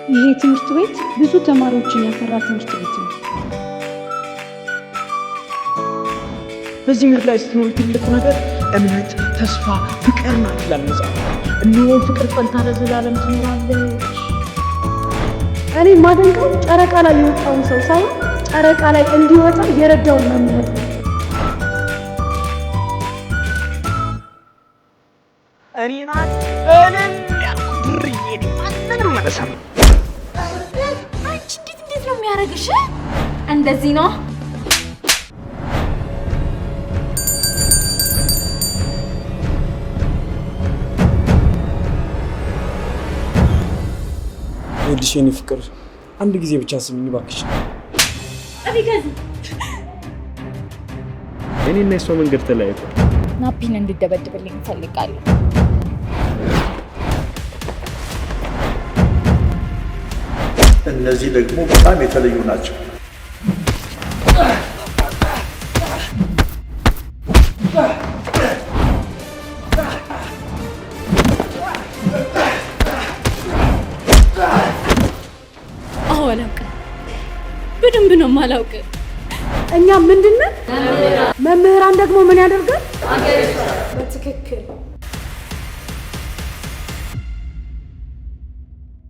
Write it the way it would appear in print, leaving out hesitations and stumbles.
ይሄ ትምህርት ቤት ብዙ ተማሪዎችን ያፈራ ትምህርት ቤት ነው። በዚህ ምድር ላይ ስትኖር ትልቁ ነገር እምነት፣ ተስፋ፣ ፍቅር ናት ይላል መጽሐፍ። እነሆ ፍቅር ጸንታ ለዘላለም ትኖራለች። እኔ ማደንቀው ጨረቃ ላይ የወጣውን ሰው ሳይሆን ጨረቃ ላይ እንዲወጣ የረዳውን መምህር። እኔ ናት እልል ያልኩ ድርዬ ማንንም መለሰም። አንቺ እንዴት ነው የሚያደርግሽ? እንደዚህ ነው። ይኸውልሽ የኔ ፍቅር አንድ ጊዜ ብቻ ስሚኝ እባክሽ። እኔና የሷ መንገድ ተለያይቷል። ናፒን እንድደበድብልኝ እፈልጋለሁ። እነዚህ ደግሞ በጣም የተለዩ ናቸው። አላውቅም፣ በደንብ ነው የማላውቅም። እኛ ምንድነው? መምህራን ደግሞ ምን ያደርጋል? በትክክል